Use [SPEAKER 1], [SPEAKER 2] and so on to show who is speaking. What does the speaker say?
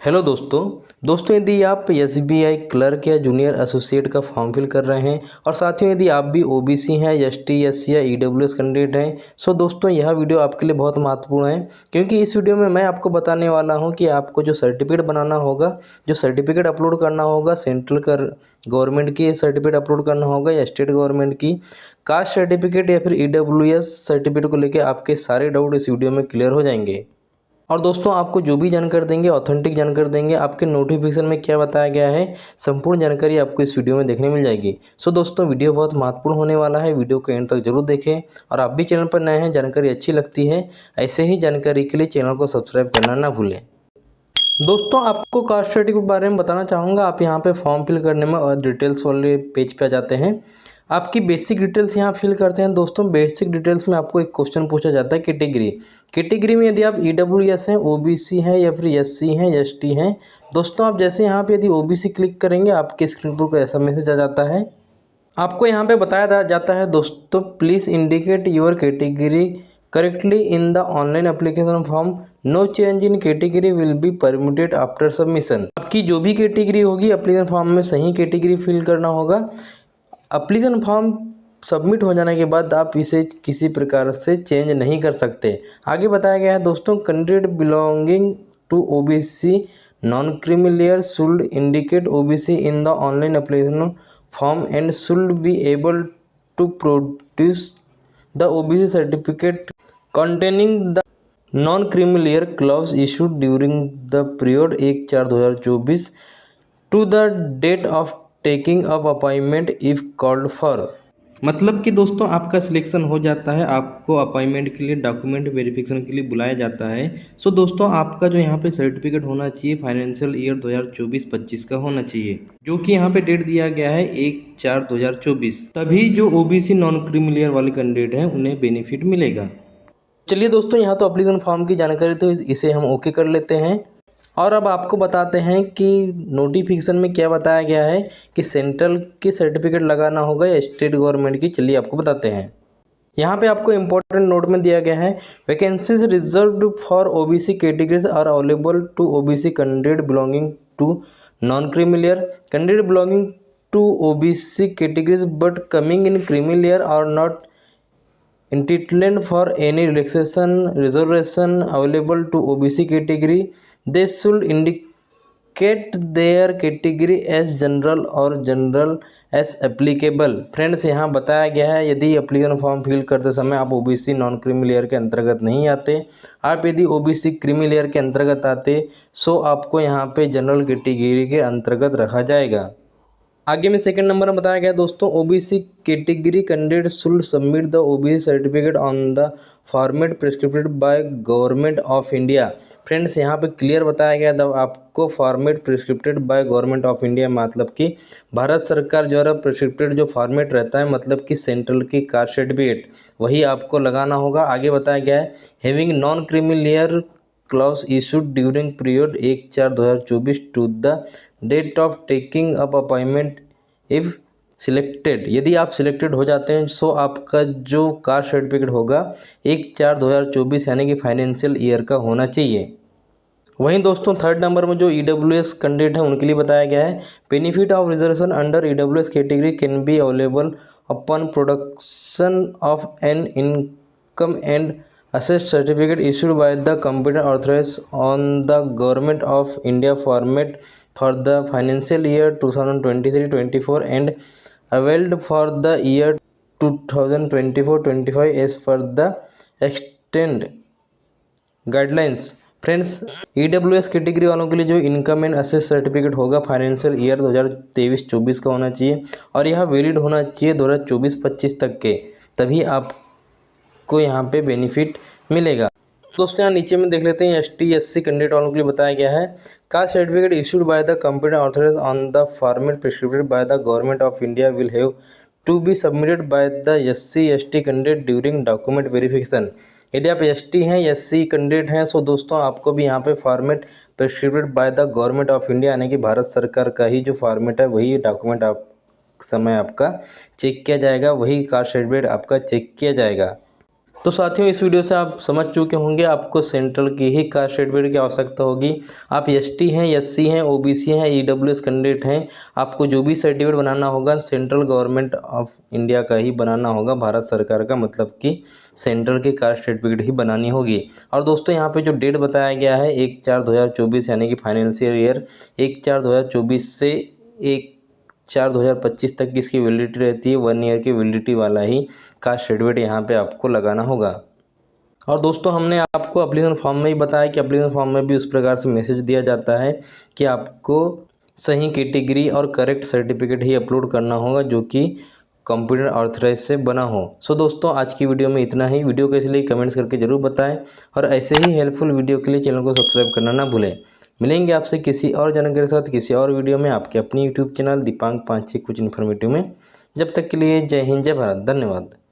[SPEAKER 1] Hello दोस्तों यदि आप एसबीआई क्लर्क या जूनियर एसोसिएट का फॉर्म फिल कर रहे हैं और साथियों यदि आप भी ओबीसी हैं, एसटी, एससी या ईडब्ल्यूएस कैंडिडेट हैं, सो दोस्तों यह वीडियो आपके लिए बहुत महत्वपूर्ण है क्योंकि इस वीडियो में मैं आपको बताने वाला हूं कि आपको जो सर्टिफिकेट बनाना होगा, जो सर्टिफिकेट अपलोड करना होगा, सेंट्रल गवर्नमेंट की सर्टिफिकेट अपलोड करना होगा या स्टेट गवर्नमेंट की कास्ट सर्टिफिकेट या फिर ईडब्ल्यूएस सर्टिफिकेट को लेकर आपके सारे डाउट इस वीडियो में क्लियर हो जाएंगे। और दोस्तों आपको जो भी जानकारी देंगे ऑथेंटिक जानकारी देंगे। आपके नोटिफिकेशन में क्या बताया गया है, संपूर्ण जानकारी आपको इस वीडियो में देखने मिल जाएगी। सो दोस्तों वीडियो बहुत महत्वपूर्ण होने वाला है, वीडियो को एंड तक जरूर देखें। और आप भी चैनल पर नए हैं, जानकारी अच्छी लगती है, ऐसे ही जानकारी के लिए चैनल को सब्सक्राइब करना ना भूलें। दोस्तों आपको कास्ट सर्टिफिकेट के बारे में बताना चाहूँगा। आप यहाँ पे फॉर्म फिल करने में और डिटेल्स वाले पेज पे आ जाते हैं। आपकी बेसिक डिटेल्स यहाँ फिल करते हैं। दोस्तों बेसिक डिटेल्स में आपको एक क्वेश्चन पूछा जाता है कैटेगरी में यदि आप ईडब्ल्यूएस हैं, ओबीसी हैं या फिर एससी हैं, एसटी हैं। दोस्तों आप जैसे यहाँ पे यदि ओबीसी क्लिक करेंगे आपके स्क्रीन पर ऐसा मैसेज आ जाता है। आपको यहाँ पे बताया जाता है दोस्तों please indicate your category correctly in the online application form, no change in category will be permitted after submission. आपकी जो भी कैटेगरी होगी एप्लीकेशन फॉर्म में सही कैटेगरी फिल करना होगा। एप्लीकेशन फॉर्म सबमिट हो जाने के बाद आप इसे किसी प्रकार से चेंज नहीं कर सकते। आगे बताया गया है दोस्तों candidate belonging to OBC non creamy layer should indicate OBC in the online application form and should be able to produce the OBC certificate containing the non-creamy layer clause issued during the period 1/4/2024 to the date of taking up appointment if called for। मतलब कि दोस्तों आपका selection हो जाता है, आपको appointment के लिए डॉक्यूमेंट वेरिफिकेशन के लिए बुलाया जाता है। सो दोस्तों आपका जो यहाँ पे सर्टिफिकेट होना चाहिए फाइनेंशियल ईयर 2024-25 का होना चाहिए, जो कि यहाँ पे डेट दिया गया है 1/4/2024। तभी जो ओबीसी नॉन क्रीमी लेयर वाले कैंडिडेट हैं उन्हें बेनिफिट मिलेगा। चलिए दोस्तों यहाँ तो एप्लीकेशन फॉर्म की जानकारी तो इसे हम ओके कर लेते हैं। और अब आपको बताते हैं कि नोटिफिकेशन में क्या बताया गया है कि सेंट्रल की सर्टिफिकेट लगाना होगा या स्टेट गवर्नमेंट की। चलिए आपको बताते हैं। यहाँ पे आपको इम्पोर्टेंट नोट में दिया गया है vacancies reserved for OBC categories are available to OBC candidate belonging to non creamy layer candidate belonging to OBC categories but coming in creamy layer are not entitled for any relaxation reservation available to OBC category. They should indicate their category as general or general as applicable। Friends यहाँ बताया गया है यदि application form fill करते समय आप OBC non creamy layer के अंतर्गत नहीं आते, आप यदि ओबीसी क्रीमी लेयर के अंतर्गत आते सो आपको यहाँ पे जनरल कैटेगरी के अंतर्गत रखा जाएगा। आगे में सेकंड नंबर में बताया गया दोस्तों OBC category candidate should submit the OBC certificate on the format prescribed by government of India. Friends यहाँ पे क्लियर बताया गया था आपको format prescribed by government of India मतलब कि भारत सरकार द्वारा प्रिस्क्रिप्टेड जो फॉर्मेट रहता है मतलब कि सेंट्रल की कास्ट सर्टिफिकेट वही आपको लगाना होगा। आगे बताया गया है having non creamy layer clause issued during period 1/4/2024 to the date of taking up appointment if selected. यदि आप सिलेक्टेड हो जाते हैं सो आपका जो कास्ट सर्टिफिकेट होगा 1/4/2024 यानी कि फाइनेंशियल ईयर का होना चाहिए। वहीं दोस्तों थर्ड नंबर में जो ईडब्ल्यूएस कैंडिडेट है उनके लिए बताया गया है benefit of reservation under EWS category can be available upon production of an income and asset certificate issued by the computer authorise on the government of India format for the financial year 2023-24 and availed for the year 2024-25 as per the extend guidelines। Friends EWS category वालों के लिए जो income and asset certificate होगा financial year 2023-24 का होना चाहिए और यह वैलिड होना चाहिए 2024-25 तक के, तभी आपको यहाँ पे बेनिफिट मिलेगा। दोस्तों यहाँ नीचे में देख लेते हैं एसटी एससी कैंडिडेट वालों के लिए बताया गया है caste certificate issued by the computer authorise on the format prescribed by the government of India will have to be submitted by the SC ST candidate during document verification. यदि आप ST हैं SC candidate हैं सो दोस्तों आपको भी यहाँ पे format prescribed by the government of India यानी कि भारत सरकार का ही जो फॉर्मेट है वही डॉक्यूमेंट आप समय आपका चेक किया जाएगा, वही कास्ट सर्टिफिकेट आपका चेक किया जाएगा। तो साथियों इस वीडियो से आप समझ चुके होंगे आपको सेंट्रल की ही कास्ट सर्टिफिकेट की आवश्यकता होगी। आप एसटी हैं, एससी हैं, ओबीसी हैं, ईडब्ल्यूएस कैंडिडेट हैं, आपको जो भी सर्टिफिकेट बनाना होगा सेंट्रल गवर्नमेंट ऑफ इंडिया का ही बनाना होगा, भारत सरकार का, मतलब कि सेंट्रल की कास्ट सर्टिफिकेट ही बनानी होगी। और दोस्तों यहाँ पे जो डेट बताया गया है 1/4/2024 यानी कि फाइनेंशियल ईयर 1/4/2024 से 1/4/2025 तक की इसकी वैलिडिटी रहती है। 1 ईयर की वैलिडिटी वाला ही कास्ट सर्टिफिकेट यहाँ पे आपको लगाना होगा। और दोस्तों हमने आपको एप्लीकेशन फॉर्म में ही बताया कि एप्लीकेशन फॉर्म में भी उस प्रकार से मैसेज दिया जाता है कि आपको सही कैटेगरी और करेक्ट सर्टिफिकेट ही अपलोड करना होगा जो कि कंप्यूटर ऑथराइज से बना हो। सो दोस्तों आज की वीडियो में इतना ही। वीडियो कैसी लगी कमेंट्स करके जरूर बताएं और ऐसे ही हेल्पफुल वीडियो के लिए चैनल को सब्सक्राइब करना ना भूलें। मिलेंगे आपसे किसी और जानकारी के साथ किसी और वीडियो में आपके अपनी यूट्यूब चैनल दीपांक 56 कुछ इन्फॉर्मेटिव में। जब तक के लिए जय हिंद, जय भारत, धन्यवाद।